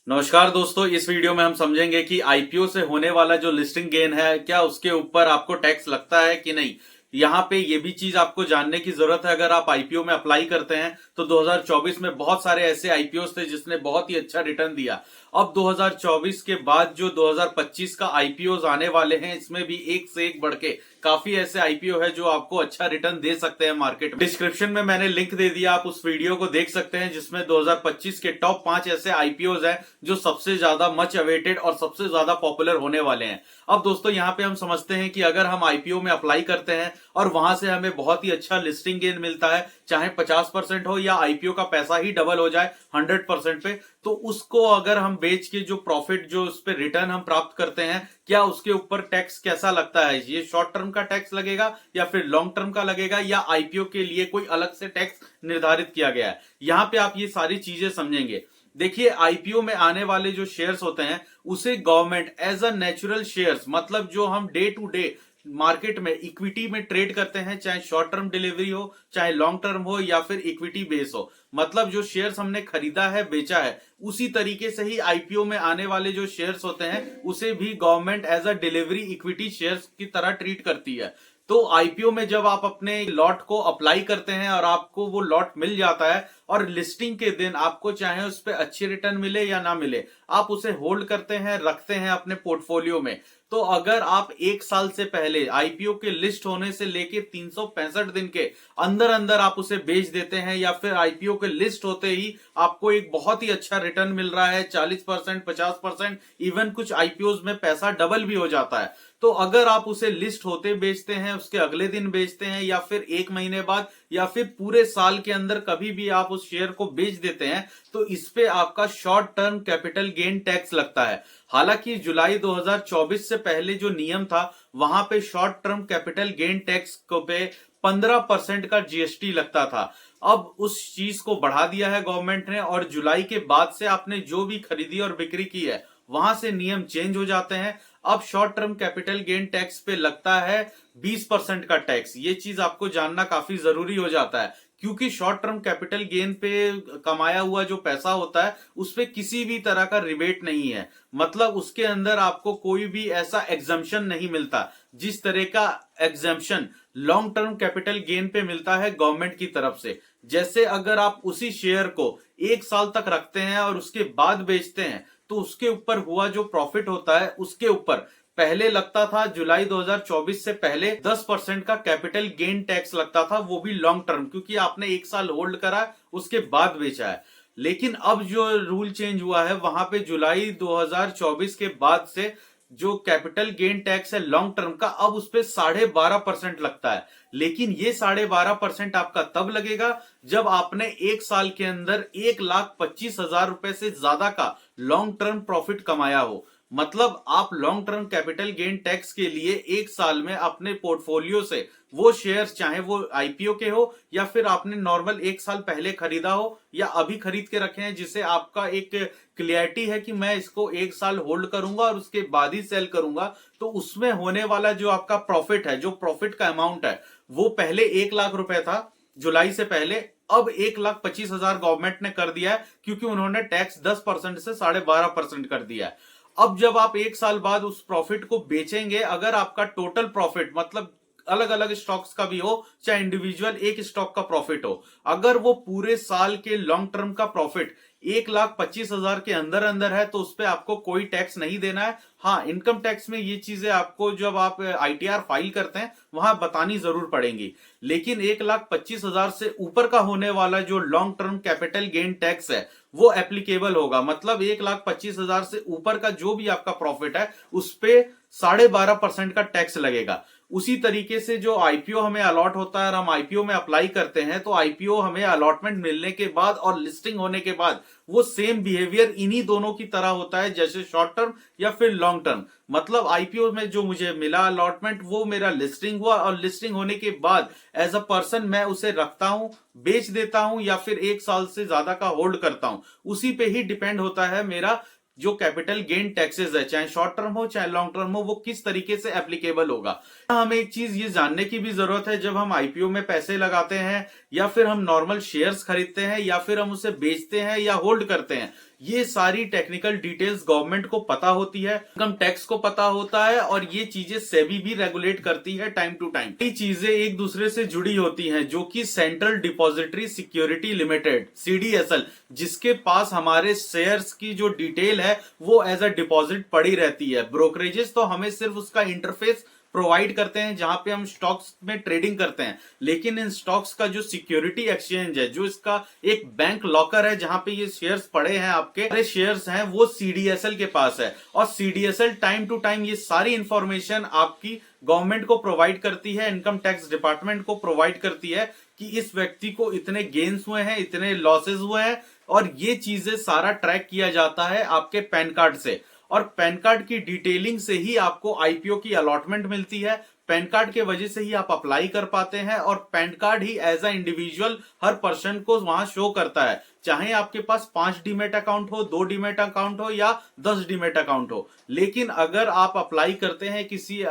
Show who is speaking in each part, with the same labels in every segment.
Speaker 1: नमस्कार दोस्तों, इस वीडियो में हम समझेंगे कि आईपीओ से होने वाला जो लिस्टिंग गेन है, क्या उसके ऊपर आपको टैक्स लगता है कि नहीं। यहाँ पे ये भी चीज आपको जानने की जरूरत है। अगर आप आईपीओ में अप्लाई करते हैं तो 2024 में बहुत सारे ऐसे आईपीओ थे जिसने बहुत ही अच्छा रिटर्न दिया। अब 2024 के बाद जो 2025 का आईपीओ आने वाले हैं, इसमें भी एक से एक बढ़ के काफी ऐसे आईपीओ है जो आपको अच्छा रिटर्न दे सकते हैं मार्केट में। डिस्क्रिप्शन में मैंने लिंक दे दिया, आप उस वीडियो को देख सकते हैं जिसमें 2025 के टॉप 5 ऐसे आईपीओ हैं जो सबसे ज्यादा मच अवेटेड और सबसे ज्यादा पॉपुलर होने वाले हैं। अब दोस्तों यहाँ पे हम समझते हैं कि अगर हम आईपीओ में अप्लाई करते हैं और वहां से हमें बहुत ही अच्छा लिस्टिंग गेन मिलता है, चाहे 50% हो या आईपीओ का पैसा ही डबल हो जाए 100% पे, तो उसको अगर हम बेच के जो प्रॉफिट जो उस पर रिटर्न हम प्राप्त करते हैं, क्या उसके ऊपर टैक्स कैसा लगता है। ये शॉर्ट टर्म का टैक्स लगेगा या फिर लॉन्ग टर्म का लगेगा, या आईपीओ के लिए कोई अलग से टैक्स निर्धारित किया गया है। यहां पे आप ये सारी चीजें समझेंगे। देखिए, आईपीओ में आने वाले जो शेयर्स होते हैं उसे government as a natural shares, मतलब जो हम डे टू डे मार्केट में इक्विटी में ट्रेड करते हैं, चाहे शॉर्ट टर्म डिलीवरी हो चाहे लॉन्ग टर्म हो या फिर इक्विटी बेस हो, मतलब जो शेयर्स हमने खरीदा है बेचा है, उसी तरीके से ही आईपीओ में आने वाले जो शेयर्स होते हैं उसे भी government as a delivery equity shares की तरह ट्रीट करती है। तो आईपीओ में जब आप अपने लॉट को अप्लाई करते हैं और आपको वो लॉट मिल जाता है और लिस्टिंग के दिन आपको चाहे उस पर अच्छी रिटर्न मिले या ना मिले, आप उसे होल्ड करते हैं, रखते हैं अपने पोर्टफोलियो में। तो अगर आप एक साल से पहले आईपीओ के लिस्ट होने से लेके 365 दिन के अंदर अंदर आप उसे बेच देते हैं, या फिर आईपीओ के लिस्ट होते ही आपको एक बहुत ही अच्छा रिटर्न मिल रहा है 40%, 50%, इवन कुछ आईपीओ में पैसा डबल भी हो जाता है, तो अगर आप उसे लिस्ट होते बेचते हैं, उसके अगले दिन बेचते हैं, या फिर एक महीने बाद, या फिर पूरे साल के अंदर कभी भी आप उस शेयर को बेच देते हैं, तो इस पे आपका short term capital gain tax लगता है। हालांकि जुलाई 2024 से पहले जो नियम था वहां पे short term capital gain tax को पे 15% का जीएसटी लगता था। अब उस चीज को बढ़ा दिया है गवर्नमेंट ने, और जुलाई के बाद से आपने जो भी खरीदी और बिक्री की है वहां से नियम चेंज हो जाते हैं। अब short term capital gain tax पे लगता है 20% का टैक्स। ये चीज आपको जानना काफी जरूरी हो जाता है, क्योंकि शॉर्ट टर्म कैपिटल गेन पे कमाया हुआ जो पैसा होता है उस पे किसी भी तरह का रिबेट नहीं है, मतलब उसके अंदर आपको कोई भी ऐसा एग्जम्पशन नहीं मिलता जिस तरह का exemption long term capital gain पे मिलता है गवर्नमेंट की तरफ से। जैसे अगर आप उसी शेयर को एक साल तक रखते हैं और उसके बाद बेचते हैं, तो उसके ऊपर हुआ जो प्रॉफिट होता है उसके ऊपर पहले लगता था, जुलाई 2024 से पहले 10% का कैपिटल गेन टैक्स लगता था, वो भी लॉन्ग टर्म, क्योंकि आपने एक साल होल्ड करा उसके बाद बेचा है। लेकिन अब जो रूल चेंज हुआ है वहां पे जुलाई 2024 के बाद से जो कैपिटल गेन टैक्स है लॉन्ग टर्म का, अब उस पर 12.5% लगता है। लेकिन ये 12.5% आपका तब लगेगा जब आपने एक साल के अंदर 1,25,000 रुपए से ज्यादा का लॉन्ग टर्म प्रॉफिट कमाया हो। मतलब आप long term capital gain tax के लिए एक साल में अपने पोर्टफोलियो से वो शेयर्स, चाहे वो आईपीओ के हो या फिर आपने नॉर्मल एक साल पहले खरीदा हो या अभी खरीद के रखे हैं, जिसे आपका एक क्लियरिटी है कि मैं इसको एक साल होल्ड करूंगा और उसके बाद ही सेल करूंगा, तो उसमें होने वाला जो आपका प्रॉफिट है, जो प्रॉफिट का अमाउंट है, वो पहले 1,00,000 रुपए था जुलाई से पहले, अब 1,25,000 गवर्नमेंट ने कर दिया है, क्योंकि उन्होंने टैक्स 10% से 12.5% कर दिया है। अब जब आप एक साल बाद उस प्रॉफिट को बेचेंगे, अगर आपका टोटल प्रॉफिट, मतलब अलग अलग स्टॉक्स का भी हो चाहे इंडिविजुअल एक स्टॉक का प्रॉफिट हो, अगर वो पूरे साल के लॉन्ग टर्म का प्रॉफिट 1,25,000 के अंदर अंदर है, तो उस पर आपको कोई टैक्स नहीं देना है। हाँ, इनकम टैक्स में ये चीजें आपको जब आप आईटीआर फाइल करते हैं वहां बतानी जरूर पड़ेंगी। लेकिन 1,25,000 से ऊपर का होने वाला जो long term capital gain tax है वो एप्लीकेबल होगा, मतलब 1,25,000 से ऊपर का जो भी आपका प्रॉफिट है उस पे 12.5% का टैक्स लगेगा। उसी तरीके से जो आईपीओ हमें अलॉट होता है और हम आईपीओ में अप्लाई करते हैं, तो आईपीओ हमें अलॉटमेंट मिलने के बाद और लिस्टिंग होने के बाद वो सेम बिहेवियर इन्हीं दोनों की तरह होता है, जैसे शॉर्ट टर्म या फिर लॉन्ग टर्म। मतलब आईपीओ में जो मुझे मिला अलॉटमेंट, वो मेरा लिस्टिंग हुआ, और लिस्टिंग होने के बाद एज अ पर्सन मैं उसे रखता हूं, बेच देता हूं, या फिर एक साल से ज्यादा का होल्ड करता हूं। उसी पे ही डिपेंड होता है मेरा जो कैपिटल गेन टैक्सेस है, चाहे शॉर्ट टर्म हो चाहे लॉन्ग टर्म हो, वो किस तरीके से एप्लीकेबल होगा। हमें एक चीज ये जानने की भी जरूरत है, जब हम आईपीओ में पैसे लगाते हैं या फिर हम नॉर्मल शेयर्स खरीदते हैं, या फिर हम उसे बेचते हैं या होल्ड करते हैं। ये सारी टेक्निकल डिटेल्स गवर्नमेंट को पता होती है, इनकम टैक्स को पता होता है, और ये चीजें सेबी भी रेगुलेट करती है टाइम टू टाइम। ये चीजें एक दूसरे से जुड़ी होती हैं, जो कि central depository security limited CDSL, जिसके पास हमारे शेयर्स की जो डिटेल है वो एज अ डिपॉजिट पड़ी रहती है। ब्रोकरेजेस तो हमें सिर्फ उसका इंटरफेस प्रोवाइड करते हैं जहां पे हम स्टॉक्स में ट्रेडिंग करते हैं, लेकिन इन स्टॉक्स का जो सिक्योरिटी एक्सचेंज है, जो इसका एक बैंक लॉकर है जहां पे ये शेयर्स पड़े हैं, आपके शेयर्स हैं, वो CDSL के पास है। और CDSL टाइम टू टाइम ये सारी इंफॉर्मेशन आपकी गवर्नमेंट को प्रोवाइड करती है, इनकम टैक्स डिपार्टमेंट को प्रोवाइड करती है कि इस व्यक्ति को इतने गेन्स हुए हैं, इतने लॉसेस हुए हैं, और ये चीजें सारा ट्रैक किया जाता है आपके पैन कार्ड से। और पैन कार्ड की डिटेलिंग से ही आपको IPO की अलॉटमेंट मिलती है। पैन कार्ड के वजह से ही आप अप्लाई कर पाते हैं, और पैन कार्ड ही एज अ इंडिविजुअल हर पर्सन को वहां शो करता है, चाहे आपके पास 5 डीमेट अकाउंट हो, 2 डीमेट अकाउंट हो या 10 डीमेट अकाउंट हो। लेकिन अगर आप अप्लाई करते हैं किसी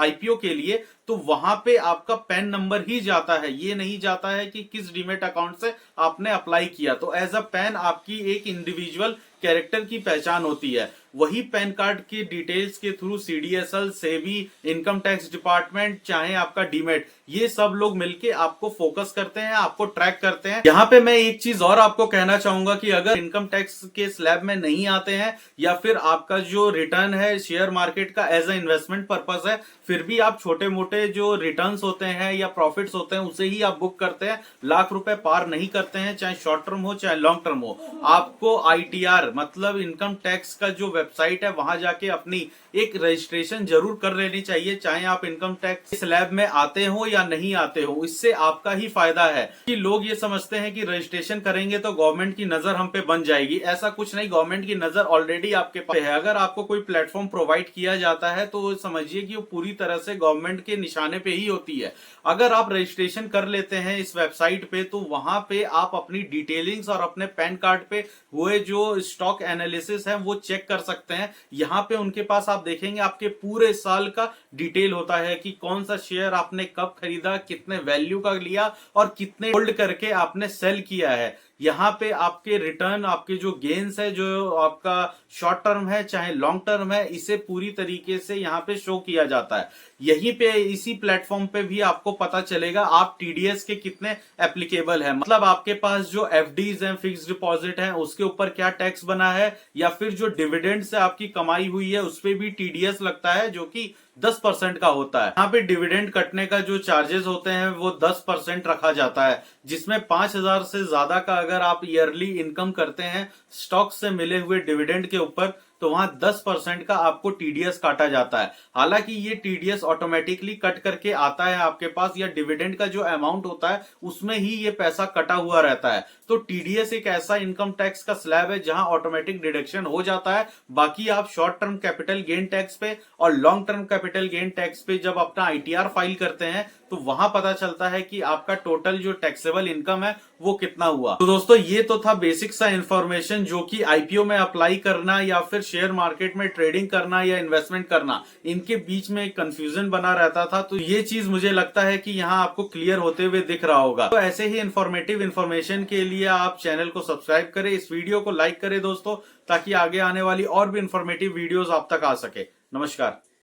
Speaker 1: IPO के लिए, तो वहां पे आपका पैन नंबर ही जाता है, ये नहीं जाता है कि किस डीमेट अकाउंट से आपने अप्लाई किया। तो एज अ पैन आपकी एक इंडिविजुअल कैरेक्टर की पहचान होती है। वही पैन कार्ड की डिटेल्स के through CDSL, SEBI, income tax department, चाहे आपका डीमेट, ये सब लोग मिलके आपको फोकस करते हैं, आपको ट्रैक करते हैं। यहाँ पे मैं एक चीज और आपको कहना चाहूंगा कि अगर इनकम टैक्स के स्लैब में नहीं आते हैं, या फिर आपका जो रिटर्न है शेयर मार्केट का एज अ इन्वेस्टमेंट पर्पस है, फिर भी आप छोटे मोटे जो रिटर्न्स होते हैं या प्रॉफिट्स होते हैं उसे ही आप बुक करते हैं, लाख रुपए पार नहीं करते हैं, चाहे शॉर्ट टर्म हो चाहे लॉन्ग टर्म हो। आपको ITR मतलब इनकम टैक्स का जो वेबसाइट है वहां जाके अपनी एक रजिस्ट्रेशन जरूर कर लेनी चाहिए, चाहे आप इनकम टैक्स स्लैब में आते हो या नहीं आते हो। इससे आपका ही फायदा है कि लोग ये समझते हैं कि रजिस्ट्रेशन करेंगे तो गवर्नमेंट की नजर हम पे बन जाएगी। ऐसा कुछ नहीं, गवर्नमेंट की नजर ऑलरेडी आपके पास है। अगर आपको कोई प्लेटफॉर्म प्रोवाइड किया जाता है तो समझिए कि वो पूरी तरह से गवर्नमेंट के निशाने पे ही होती है। अगर आप रजिस्ट्रेशन कर लेते हैं इस वेबसाइट पे, तो वहां पे आप अपनी डिटेलिंग्स और अपने पैन कार्ड पे हुए जो स्टॉक एनालिसिस है वो चेक कर सकते हैं। यहाँ पे उनके पास आप देखेंगे आपके पूरे साल का डिटेल होता है कि कौन सा शेयर आपने कब खरीदा, कितने वैल्यू का लिया और कितने होल्ड करके आपने सेल किया है। यहाँ पे आपके रिटर्न, आपके जो गेन्स है, जो आपका शॉर्ट टर्म है चाहे लॉन्ग टर्म है, इसे पूरी तरीके से यहाँ पे शो किया जाता है। यहीं पे इसी प्लेटफॉर्म पे भी आपको पता चलेगा आप TDS के कितने एप्लीकेबल है, मतलब आपके पास जो FDs हैं, फिक्स डिपॉजिट हैं, उसके ऊपर क्या टैक्स बना है, या फिर जो डिविडेंड से आपकी कमाई हुई है उस पे भी TDS लगता है, जो कि 10% का होता है। यहाँ पे डिविडेंड कटने का जो चार्जेस होते हैं वो 10% रखा जाता है, जिसमें 5,000 से ज्यादा का अगर आप ईयरली इनकम करते हैं स्टॉक से मिले हुए डिविडेंड के ऊपर, तो वहां 10% का आपको TDS काटा जाता है। हालांकि ये TDS ऑटोमेटिकली कट करके आता है आपके पास, या डिविडेंड का जो अमाउंट होता है उसमें ही ये पैसा कटा हुआ रहता है। तो TDS एक ऐसा इनकम टैक्स का स्लैब है जहां ऑटोमेटिक डिडक्शन हो जाता है। बाकी आप short term capital gain tax पे और long term capital gain tax पे जब अपना ITR फाइल करते हैं तो वहां पता चलता है कि आपका टोटल जो टैक्सेबल इनकम है वो कितना हुआ। तो दोस्तों ये तो था बेसिक सा इंफॉर्मेशन, जो कि IPO में अप्लाई करना या फिर शेयर मार्केट में ट्रेडिंग करना या इन्वेस्टमेंट करना, इनके बीच में एक कंफ्यूजन बना रहता था। तो ये चीज मुझे लगता है कि यहाँ आपको क्लियर होते हुए दिख रहा होगा। तो ऐसे ही इंफॉर्मेटिव इंफॉर्मेशन के लिए आप चैनल को सब्सक्राइब करें, इस वीडियो को लाइक करें दोस्तों, ताकि आगे आने वाली और भी इंफॉर्मेटिव वीडियोस आप तक आ सके। नमस्कार।